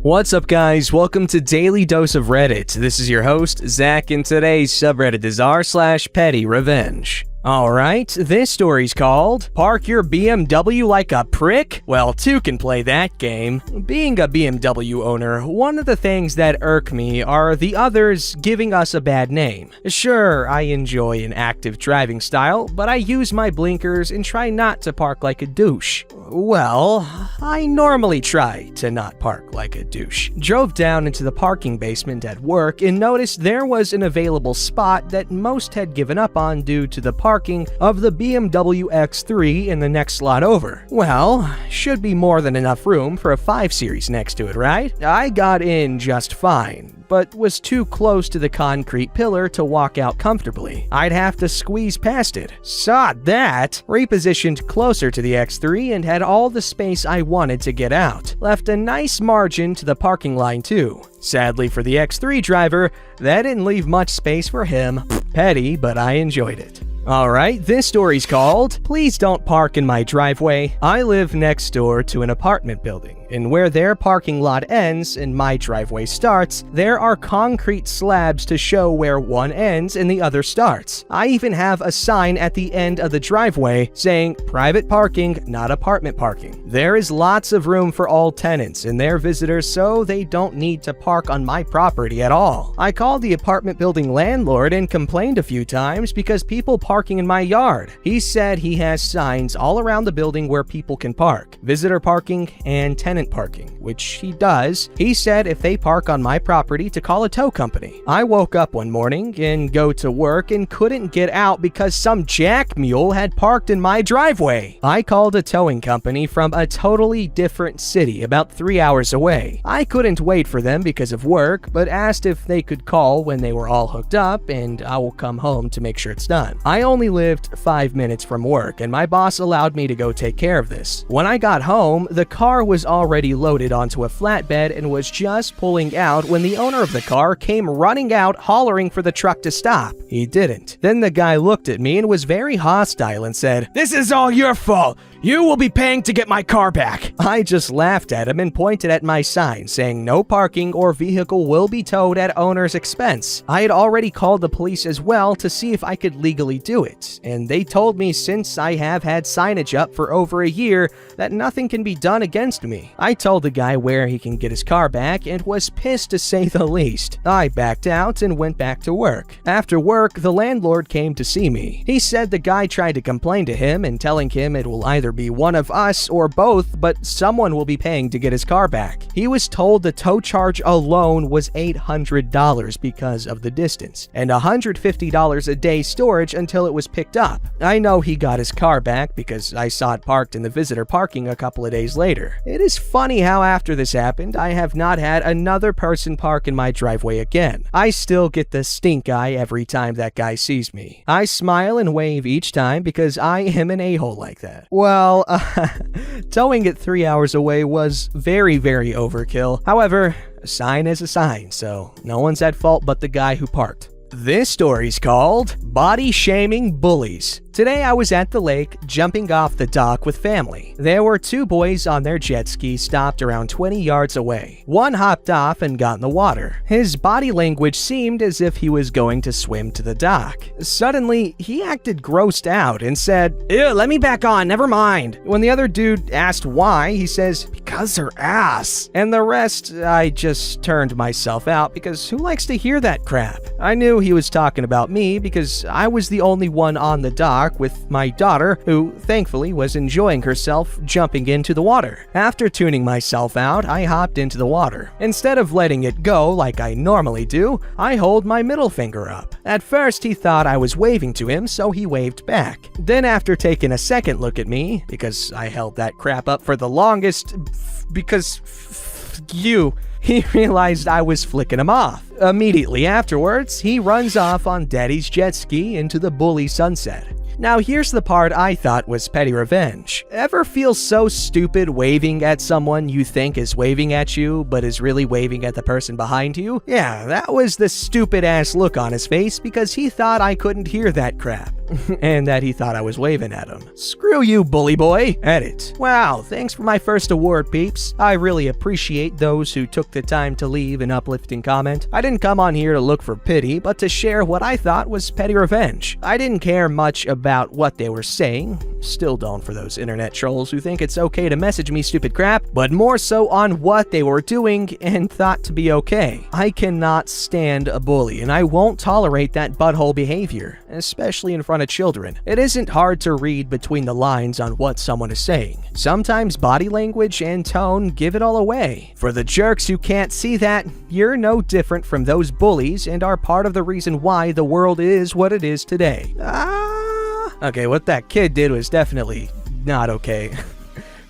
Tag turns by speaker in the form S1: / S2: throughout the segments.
S1: What's up, guys? Welcome to Daily Dose of Reddit. This is your host, Zach, and today's subreddit is r/PettyRevenge. Alright, this story's called Park Your BMW Like a Prick? Well, two can play that game. Being a BMW owner, one of the things that irk me are the others giving us a bad name. Sure, I enjoy an active driving style, but I use my blinkers and try not to park like a douche. Well, I normally try to not park like a douche. Drove down into the parking basement at work and noticed there was an available spot that most had given up on due to the parking of the BMW X3 in the next slot over. Well, should be more than enough room for a 5 Series next to it, right? I got in just fine, but was too close to the concrete pillar to walk out comfortably. I'd have to squeeze past it. Saw that! Repositioned closer to the X3 and had all the space I wanted to get out. Left a nice margin to the parking line too. Sadly for the X3 driver, that didn't leave much space for him. Petty, but I enjoyed it. Alright, this story's called Please Don't Park in My Driveway. I live next door to an apartment building, and where their parking lot ends and my driveway starts, there are concrete slabs to show where one ends and the other starts. I even have a sign at the end of the driveway saying private parking, not apartment parking. There is lots of room for all tenants and their visitors, so they don't need to park on my property at all. I called the apartment building landlord and complained a few times because people parking in my yard. He said he has signs all around the building where people can park, visitor parking and tenant parking, which he does. He said if they park on my property to call a tow company. I woke up one morning and go to work and couldn't get out because some jack mule had parked in my driveway. I called a towing company from a totally different city about 3 hours away. I couldn't wait for them because of work, but asked if they could call when they were all hooked up and I will come home to make sure it's done. I only lived 5 minutes from work and my boss allowed me to go take care of this. When I got home, the car was already loaded onto a flatbed and was just pulling out when the owner of the car came running out hollering for the truck to stop. He didn't. Then the guy looked at me and was very hostile and said, "This is all your fault. You will be paying to get my car back." I just laughed at him and pointed at my sign saying no parking or vehicle will be towed at owner's expense. I had already called the police as well to see if I could legally do it, and they told me since I have had signage up for over a year that nothing can be done against me. I told the guy where he can get his car back and was pissed to say the least. I backed out and went back to work. After work, the landlord came to see me. He said the guy tried to complain to him and telling him it will either be one of us or both, but someone will be paying to get his car back. He was told the tow charge alone was $800 because of the distance, and $150 a day storage until it was picked up. I know he got his car back because I saw it parked in the visitor parking a couple of days later. It is funny how after this happened, I have not had another person park in my driveway again. I still get the stink eye every time that guy sees me. I smile and wave each time because I am an a-hole like that. Well, towing it 3 hours away was very, very overkill. However, a sign is a sign, so no one's at fault but the guy who parked. This story's called Body Shaming Bullies. Today I was at the lake, jumping off the dock with family. There were 2 boys on their jet ski stopped around 20 yards away. One hopped off and got in the water. His body language seemed as if he was going to swim to the dock. Suddenly, he acted grossed out and said, "Ew, let me back on, never mind." When the other dude asked why, he says, "Because her ass." And the rest, I just turned myself out because who likes to hear that crap? I knew he was talking about me because I was the only one on the dock with my daughter, who thankfully was enjoying herself jumping into the water. After tuning myself out, I hopped into the water. Instead of letting it go like I normally do, I hold my middle finger up. At first, he thought I was waving to him, so he waved back. Then after taking a second look at me, because I held that crap up for the longest, he realized I was flicking him off. Immediately afterwards, he runs off on Daddy's jet ski into the bully sunset. Now here's the part I thought was petty revenge. Ever feel so stupid waving at someone you think is waving at you, but is really waving at the person behind you? Yeah, that was the stupid ass look on his face because he thought I couldn't hear that crap. and that he thought I was waving at him. Screw you, bully boy. Edit. Wow, thanks for my first award, peeps. I really appreciate those who took the time to leave an uplifting comment. I didn't come on here to look for pity, but to share what I thought was petty revenge. I didn't care much about what they were saying. Still don't for those internet trolls who think it's okay to message me stupid crap, but more so on what they were doing and thought to be okay. I cannot stand a bully, and I won't tolerate that butthole behavior, especially in front of children. It isn't hard to read between the lines on what someone is saying. Sometimes body language and tone give it all away. For the jerks who can't see that, you're no different from those bullies and are part of the reason why the world is what it is today. Okay, what that kid did was definitely not okay.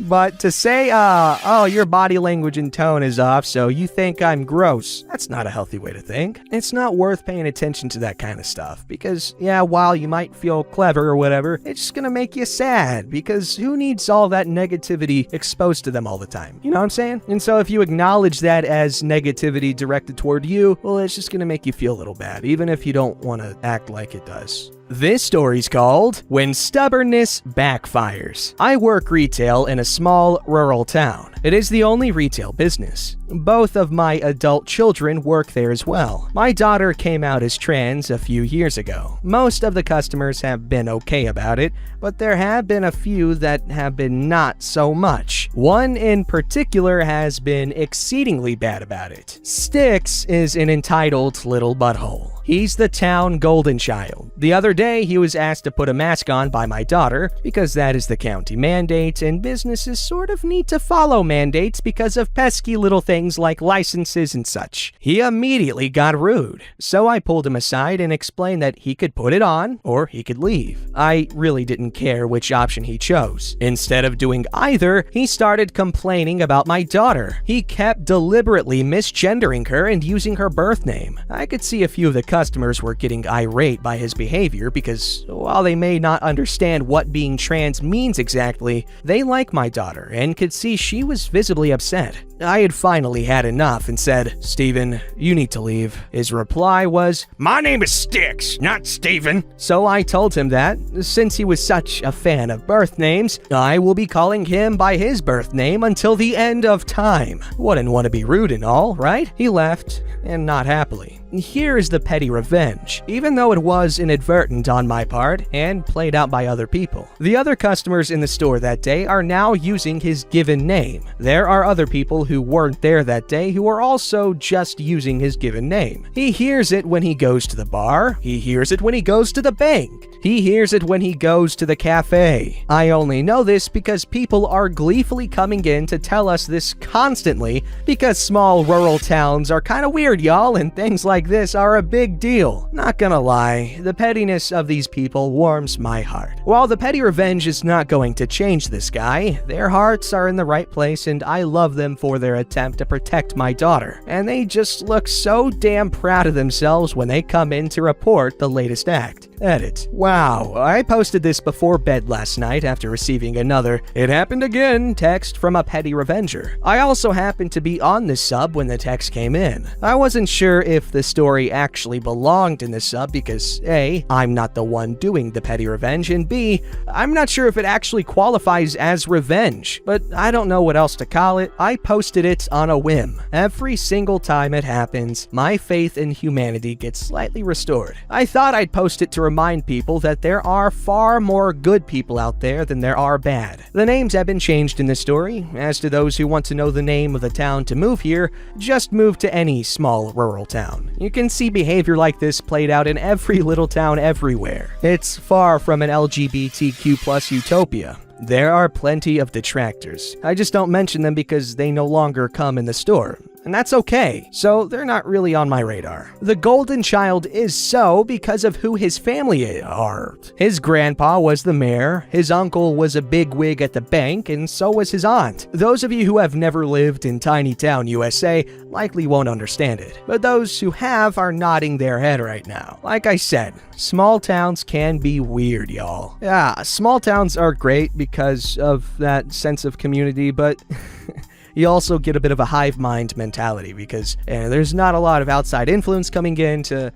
S1: But to say, oh, your body language and tone is off, so you think I'm gross, that's not a healthy way to think. It's not worth paying attention to that kind of stuff, because, yeah, while you might feel clever or whatever, it's just gonna make you sad, because who needs all that negativity exposed to them all the time? You know what I'm saying? And so if you acknowledge that as negativity directed toward you, well, it's just gonna make you feel a little bad, even if you don't want to act like it does. This story's called When Stubbornness Backfires. I work retail in a small rural town. It is the only retail business. Both of my adult children work there as well. My daughter came out as trans a few years ago. Most of the customers have been okay about it, but there have been a few that have been not so much. One in particular has been exceedingly bad about it. Sticks is an entitled little butthole. He's the town golden child. The other day, he was asked to put a mask on by my daughter because that is the county mandate, and businesses sort of need to follow mandates because of pesky little things like licenses and such. He immediately got rude, so I pulled him aside and explained that he could put it on or he could leave. I really didn't care which option he chose. Instead of doing either, he started complaining about my daughter. He kept deliberately misgendering her and using her birth name. I could see a few of the customers were getting irate by his behavior because, while they may not understand what being trans means exactly, they like my daughter and could see she was visibly upset. I had finally had enough and said, "Steven, you need to leave." His reply was, "My name is Sticks, not Steven." So I told him that, since he was such a fan of birth names, I will be calling him by his birth name until the end of time. Wouldn't want to be rude and all, right? He left, and not happily. Here is the petty revenge, even though it was inadvertent on my part and played out by other people. The other customers in the store that day are now using his given name. There are other people who weren't there that day who are also just using his given name. He hears it when he goes to the bar. He hears it when he goes to the bank. He hears it when he goes to the cafe. I only know this because people are gleefully coming in to tell us this constantly because small rural towns are kind of weird, y'all, and things like this are a big deal. Not gonna lie, the pettiness of these people warms my heart. While the petty revenge is not going to change this guy, their hearts are in the right place and I love them for their attempt to protect my daughter. And they just look so damn proud of themselves when they come in to report the latest act. Edit. Wow, I posted this before bed last night after receiving another "it happened again" text from a petty revenger. I also happened to be on this sub when the text came in. I wasn't sure if the story actually belonged in the sub because A, I'm not the one doing the petty revenge, and B, I'm not sure if it actually qualifies as revenge, but I don't know what else to call it. I posted it on a whim. Every single time it happens, my faith in humanity gets slightly restored. I thought I'd post it to remind people that there are far more good people out there than there are bad. The names have been changed in this story. As to those who want to know the name of the town to move here, just move to any small rural town. You can see behavior like this played out in every little town everywhere. It's far from an LGBTQ+ utopia. There are plenty of detractors. I just don't mention them because they no longer come in the store. And that's okay, so they're not really on my radar. The golden child is so because of who his family are. His grandpa was the mayor, his uncle was a bigwig at the bank, and so was his aunt. Those of you who have never lived in tiny town USA likely won't understand it, but those who have are nodding their head right now. Like I said, small towns can be weird, y'all. Yeah, small towns are great because of that sense of community, but you also get a bit of a hive mind mentality because there's not a lot of outside influence coming in to,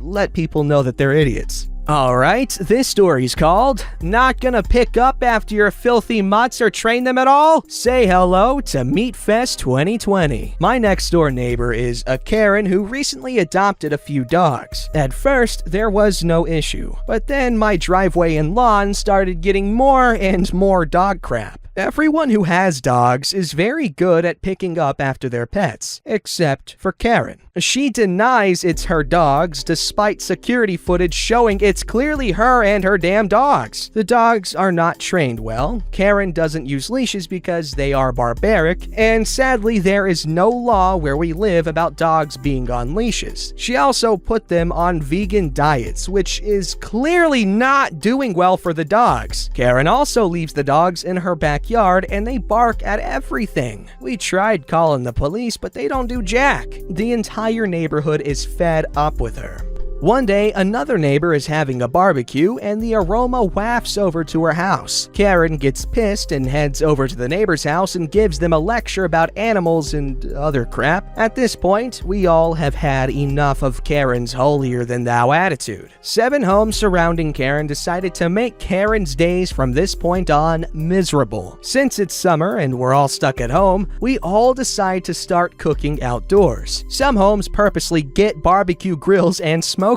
S1: let people know that they're idiots. Alright, this story's called Not Gonna Pick Up After Your Filthy Mutts or Train Them at All? Say hello to Meat Fest 2020. My next door neighbor is a Karen who recently adopted a few dogs. At first, there was no issue, but then my driveway and lawn started getting more and more dog crap. Everyone who has dogs is very good at picking up after their pets, except for Karen. She denies it's her dogs despite security footage showing it's clearly her and her damn dogs. The dogs are not trained well, Karen doesn't use leashes because they are barbaric, and sadly there is no law where we live about dogs being on leashes. She also put them on vegan diets, which is clearly not doing well for the dogs. Karen also leaves the dogs in her backyard and they bark at everything. We tried calling the police, but they don't do jack. The entire neighborhood is fed up with her. One day, another neighbor is having a barbecue and the aroma wafts over to her house. Karen gets pissed and heads over to the neighbor's house and gives them a lecture about animals and other crap. At this point, we all have had enough of Karen's holier-than-thou attitude. 7 homes surrounding Karen decided to make Karen's days from this point on miserable. Since it's summer and we're all stuck at home, we all decide to start cooking outdoors. Some homes purposely get barbecue grills and smokers.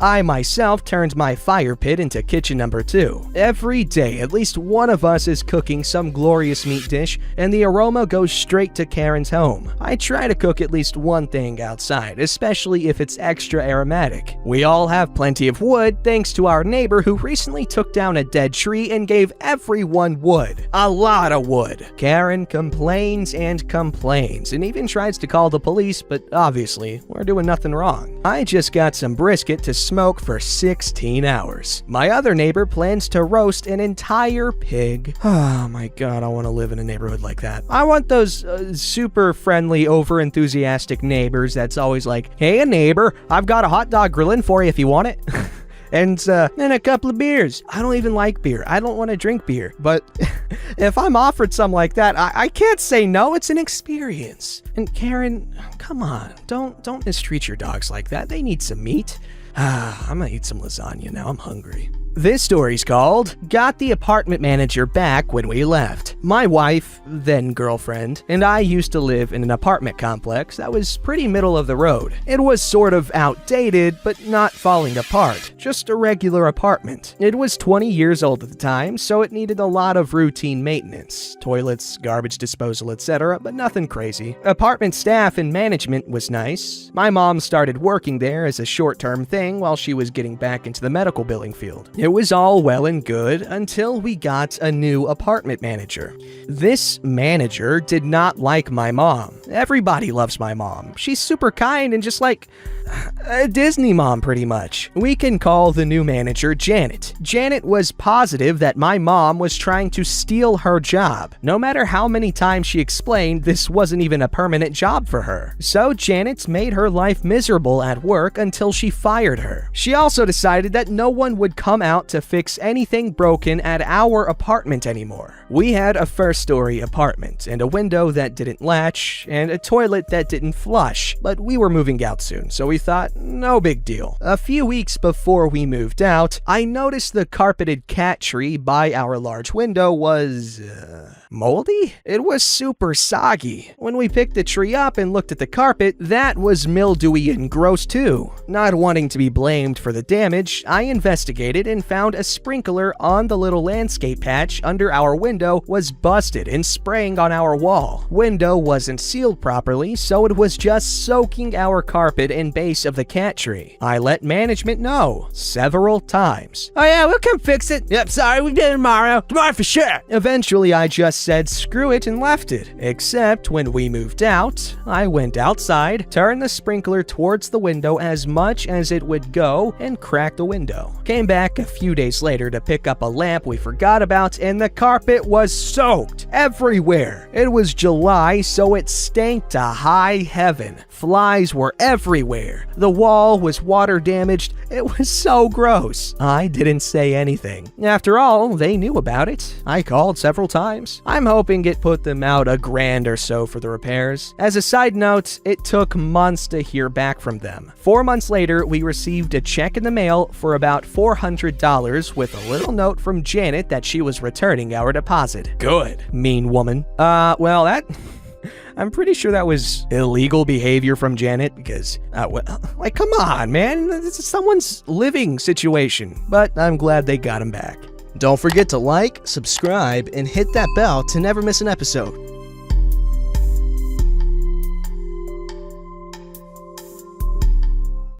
S1: I myself turned my fire pit into kitchen number 2. Every day, at least one of us is cooking some glorious meat dish, and the aroma goes straight to Karen's home. I try to cook at least one thing outside, especially if it's extra aromatic. We all have plenty of wood thanks to our neighbor who recently took down a dead tree and gave everyone wood. A lot of wood. Karen complains and complains, and even tries to call the police, but obviously, we're doing nothing wrong. I just got some brisket to smoke for 16 hours. My other neighbor plans to roast an entire pig. Oh my god, I want to live in a neighborhood like that. I want those super friendly, over-enthusiastic neighbors that's always like, hey, neighbor, I've got a hot dog grilling for you if you want it. And a couple of beers. I don't even like beer. I don't want to drink beer. But if I'm offered something like that, I can't say no. It's an experience. And Karen, come on. Don't mistreat your dogs like that. They need some meat. I'm gonna eat some lasagna now. I'm hungry. This story's called Got the Apartment Manager Back When We Left. My wife, then girlfriend, and I used to live in an apartment complex that was pretty middle of the road. It was sort of outdated, but not falling apart. Just a regular apartment. It was 20 years old at the time, so it needed a lot of routine maintenance. Toilets, garbage disposal, etc., but nothing crazy. Apartment staff and management was nice. My mom started working there as a short-term thing while she was getting back into the medical billing field. It was all well and good until we got a new apartment manager. This manager did not like my mom. Everybody loves my mom. She's super kind and just like a Disney mom, pretty much. We can call the new manager Janet. Janet was positive that my mom was trying to steal her job. No matter how many times she explained this wasn't even a permanent job for her. So Janet made her life miserable at work until she fired her. She also decided that no one would come out to fix anything broken at our apartment anymore. We had a first-story apartment and a window that didn't latch and a toilet that didn't flush, but we were moving out soon, so we thought, no big deal. A few weeks before we moved out, I noticed the carpeted cat tree by our large window was moldy? It was super soggy. When we picked the tree up and looked at the carpet, that was mildewy and gross too. Not wanting to be blamed for the damage, I investigated and found a sprinkler on the little landscape patch under our window was busted and spraying on our wall. Window wasn't sealed properly, so it was just soaking our carpet and base of the cat tree. I let management know several times. Oh yeah, we'll come fix it. Yep, sorry, we'll get it tomorrow. Tomorrow for sure. Eventually, I just said screw it and left it. Except when we moved out, I went outside, turned the sprinkler towards the window as much as it would go, and cracked the window. Came back a few days later to pick up a lamp we forgot about, and the carpet was soaked everywhere. It was July, so it stank to high heaven. Flies were everywhere. The wall was water damaged. It was so gross. I didn't say anything. After all, they knew about it. I called several times. I'm hoping it put them out $1,000 or so for the repairs. As a side note, it took months to hear back from them. 4 months later, we received a check in the mail for about $400 with a little note from Janet that she was returning our deposit. Good, mean woman. Well, I'm pretty sure that was illegal behavior from Janet because, like, come on, man. This is someone's living situation. But I'm glad they got him back. Don't forget to like, subscribe, and hit that bell to never miss an episode.